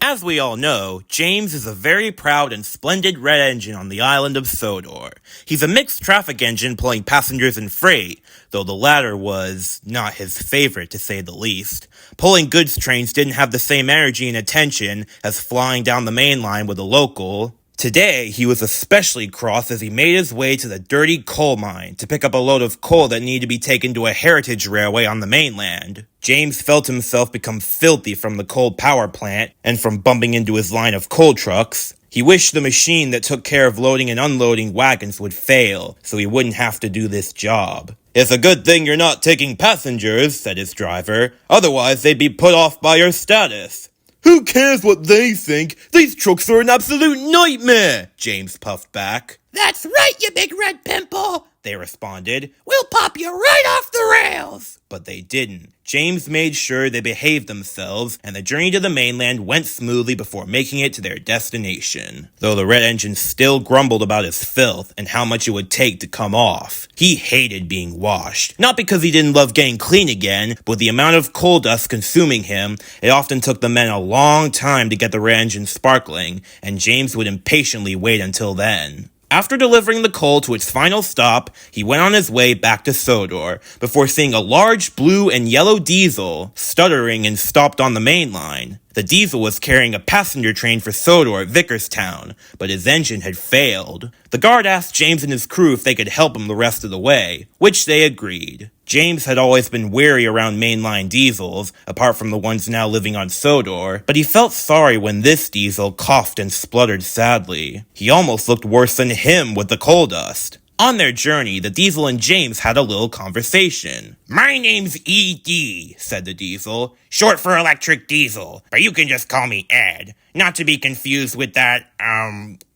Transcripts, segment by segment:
As we all know, James is a very proud and splendid red engine on the island of Sodor. He's a mixed traffic engine pulling passengers and freight, though the latter was not his favorite to say the least. Pulling goods trains didn't have the same energy and attention as flying down the main line with a local. Today, he was especially cross as he made his way to the dirty coal mine to pick up a load of coal that needed to be taken to a heritage railway on the mainland. James felt himself become filthy from the coal power plant and from bumping into his line of coal trucks. He wished the machine that took care of loading and unloading wagons would fail, so he wouldn't have to do this job. "It's a good thing you're not taking passengers," said his driver. "Otherwise, they'd be put off by your status." "Who cares what they think? These trucks are an absolute nightmare," James puffed back. "That's right, you big red pimple," they responded. "We'll pop you right off the rails." But they didn't. James made sure they behaved themselves, and the journey to the mainland went smoothly before making it to their destination. Though the red engine still grumbled about his filth and how much it would take to come off. He hated being washed. Not because he didn't love getting clean again, but with the amount of coal dust consuming him, it often took the men a long time to get the red engine sparkling, and James would impatiently wait until then. After delivering the coal to its final stop, he went on his way back to Sodor before seeing a large blue and yellow diesel stuttering and stopped on the main line. The diesel was carrying a passenger train for Sodor at Vickerstown, but his engine had failed. The guard asked James and his crew if they could help him the rest of the way, which they agreed. James had always been wary around mainline diesels, apart from the ones now living on Sodor, but he felt sorry when this diesel coughed and spluttered sadly. He almost looked worse than him with the coal dust. On their journey, the diesel and James had a little conversation. "My name's E.D., said the diesel, short for electric diesel, but you can just call me Ed, not to be confused with that,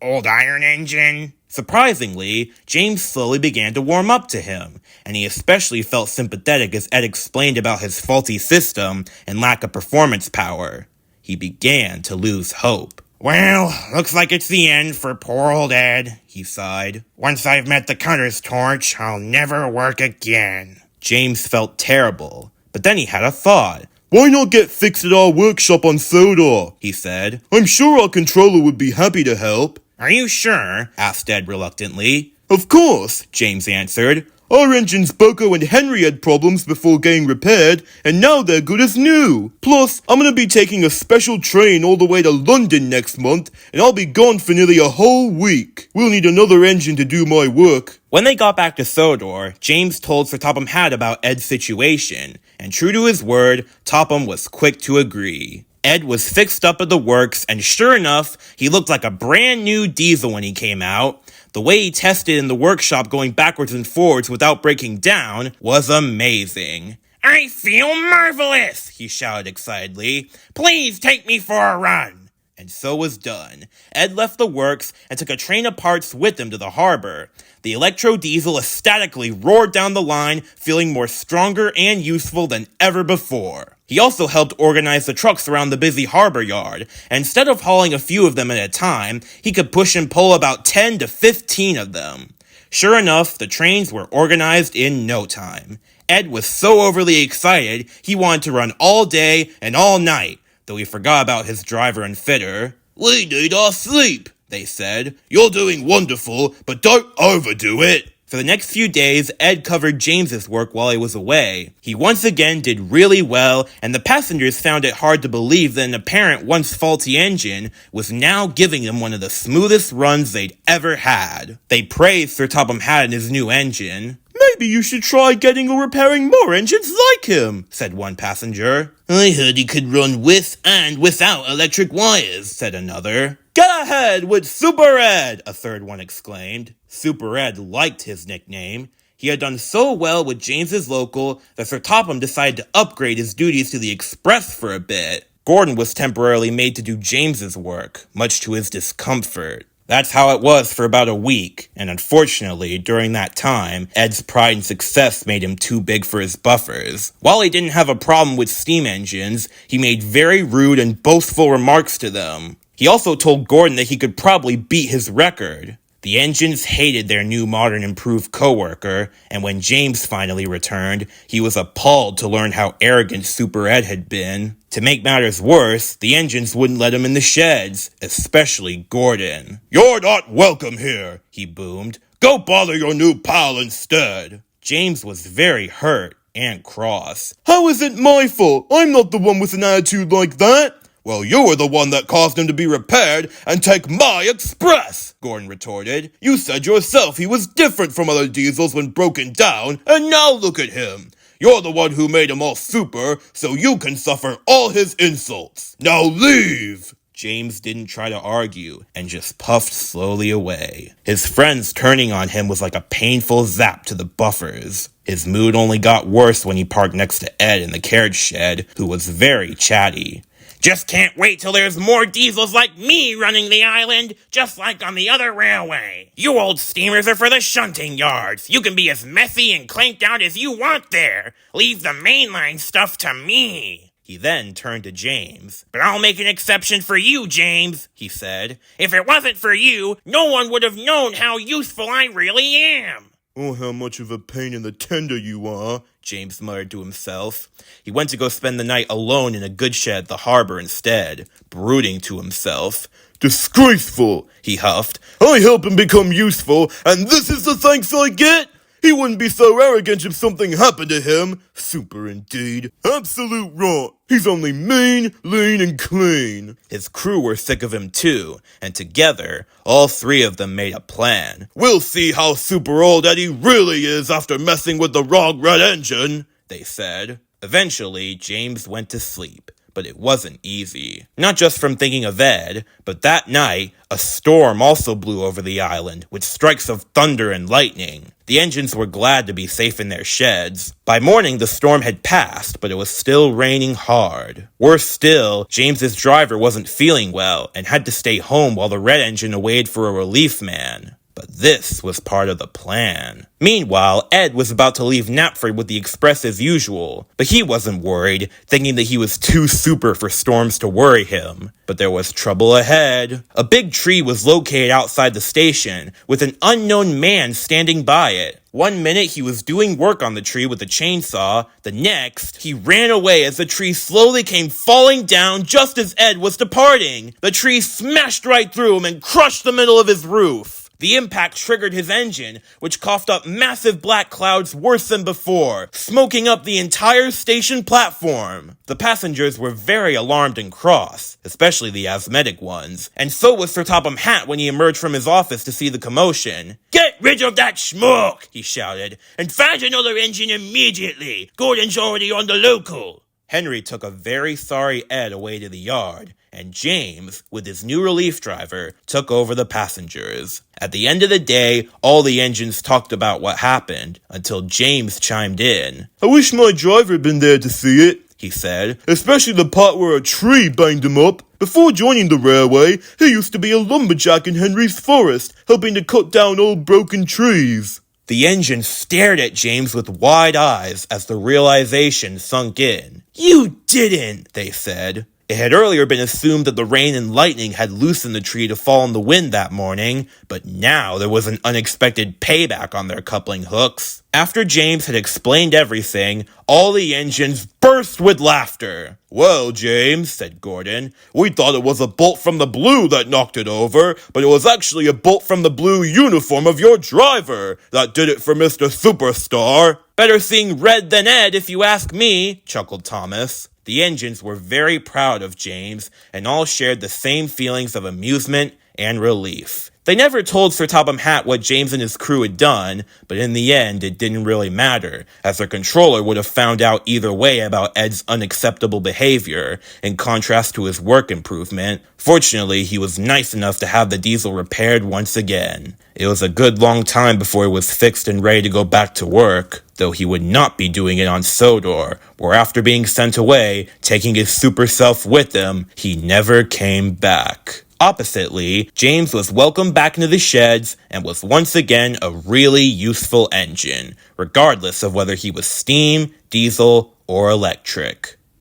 old iron engine." Surprisingly, James slowly began to warm up to him, and he especially felt sympathetic as Ed explained about his faulty system and lack of performance power. He began to lose hope. "Well, looks like it's the end for poor old Ed," he sighed. "Once I've met the cutter's torch, I'll never work again." James felt terrible, but then he had a thought. "Why not get fixed at our workshop on Sodor?" he said. "I'm sure our controller would be happy to help." "Are you sure?" asked Ed reluctantly. "Of course," James answered. "Our engines Boko and Henry had problems before getting repaired, and now they're good as new. Plus, I'm gonna be taking a special train all the way to London next month, and I'll be gone for nearly a whole week. We'll need another engine to do my work." When they got back to Sodor, James told Sir Topham Hatt about Ed's situation, and true to his word, Topham was quick to agree. Ed was fixed up at the works, and sure enough, he looked like a brand new diesel when he came out. The way he tested in the workshop going backwards and forwards without breaking down was amazing. "I feel marvelous," he shouted excitedly. "Please take me for a run." And so was done. Ed left the works and took a train of parts with him to the harbor. The electro-diesel ecstatically roared down the line, feeling more stronger and useful than ever before. He also helped organize the trucks around the busy harbor yard, and instead of hauling a few of them at a time, he could push and pull about 10 to 15 of them. Sure enough, the trains were organized in no time. Ed was so overly excited, he wanted to run all day and all night, though he forgot about his driver and fitter. "We need our sleep," they said. "You're doing wonderful, but don't overdo it." For the next few days, Ed covered James's work while he was away. He once again did really well, and the passengers found it hard to believe that an apparent once faulty engine was now giving them one of the smoothest runs they'd ever had. They praised Sir Topham Hatt and his new engine. "Maybe you should try getting or repairing more engines like him," said one passenger. "I heard he could run with and without electric wires," said another. "Get ahead with Super Ed!" a third one exclaimed. Super Ed liked his nickname. He had done so well with James's local that Sir Topham decided to upgrade his duties to the Express for a bit. Gordon was temporarily made to do James's work, much to his discomfort. That's how it was for about a week, and unfortunately, during that time, Ed's pride and success made him too big for his buffers. While he didn't have a problem with steam engines, he made very rude and boastful remarks to them. He also told Gordon that he could probably beat his record. The engines hated their new modern improved coworker, and when James finally returned, he was appalled to learn how arrogant Super Ed had been. To make matters worse, the engines wouldn't let him in the sheds, especially Gordon. "You're not welcome here," he boomed. "Go bother your new pal instead." James was very hurt and cross. "How is it my fault? I'm not the one with an attitude like that." "Well, you were the one that caused him to be repaired and take my express," Gordon retorted. "You said yourself he was different from other diesels when broken down, and now look at him. You're the one who made him all super, so you can suffer all his insults. Now leave!" James didn't try to argue and just puffed slowly away. His friends turning on him was like a painful zap to the buffers. His mood only got worse when he parked next to Ed in the carriage shed, who was very chatty. "Just can't wait till there's more diesels like me running the island, just like on the other railway. You old steamers are for the shunting yards. You can be as messy and clanked out as you want there. Leave the mainline stuff to me." He then turned to James. "But I'll make an exception for you, James," he said. "If it wasn't for you, no one would have known how useful I really am." "Oh, how much of a pain in the tender you are," James muttered to himself. He went to go spend the night alone in a goods shed at the harbor instead, brooding to himself. "Disgraceful," he huffed. "I help him become useful, and this is the thanks I get? He wouldn't be so arrogant if something happened to him. Super indeed. Absolute rot. He's only mean, lean, and clean." His crew were sick of him too, and together, all three of them made a plan. "We'll see how super old Eddie really is after messing with the wrong red engine," they said. Eventually, James went to sleep. But it wasn't easy. Not just from thinking of Ed, but that night, a storm also blew over the island, with strikes of thunder and lightning. The engines were glad to be safe in their sheds. By morning, the storm had passed, but it was still raining hard. Worse still, James's driver wasn't feeling well, and had to stay home while the red engine awaited for a relief man. But this was part of the plan. Meanwhile, Ed was about to leave Knapford with the express as usual, but he wasn't worried, thinking that he was too super for storms to worry him. But there was trouble ahead. A big tree was located outside the station, with an unknown man standing by it. One minute he was doing work on the tree with a chainsaw, the next, he ran away as the tree slowly came falling down just as Ed was departing. The tree smashed right through him and crushed the middle of his roof. The impact triggered his engine, which coughed up massive black clouds worse than before, smoking up the entire station platform. The passengers were very alarmed and cross, especially the asthmatic ones, and so was Sir Topham Hatt when he emerged from his office to see the commotion. "Get rid of that smoke," he shouted, "and find another engine immediately. Gordon's already on the local." Henry took a very sorry Ed away to the yard, and James, with his new relief driver, took over the passengers. At the end of the day, all the engines talked about what happened, until James chimed in. "I wish my driver had been there to see it," he said. "Especially the part where a tree banged him up. Before joining the railway, he used to be a lumberjack in Henry's forest, helping to cut down old broken trees." The engine stared at James with wide eyes as the realization sunk in. "You didn't," they said. It had earlier been assumed that the rain and lightning had loosened the tree to fall in the wind that morning, but now there was an unexpected payback on their coupling hooks. After James had explained everything, all the engines burst with laughter. "Well, James," said Gordon, "we thought it was a bolt from the blue that knocked it over, but it was actually a bolt from the blue uniform of your driver that did it for Mr. Superstar." "Better seeing red than Ed, if you ask me," chuckled Thomas. The engines were very proud of James, and all shared the same feelings of amusement and relief. They never told Sir Topham Hatt what James and his crew had done, but in the end it didn't really matter, as their controller would have found out either way about Ed's unacceptable behavior, in contrast to his work improvement. Fortunately, he was nice enough to have the diesel repaired once again. It was a good long time before it was fixed and ready to go back to work, though he would not be doing it on Sodor, where after being sent away, taking his super self with him, he never came back. Oppositely, James was welcomed back into the sheds and was once again a really useful engine, regardless of whether he was steam, diesel, or electric.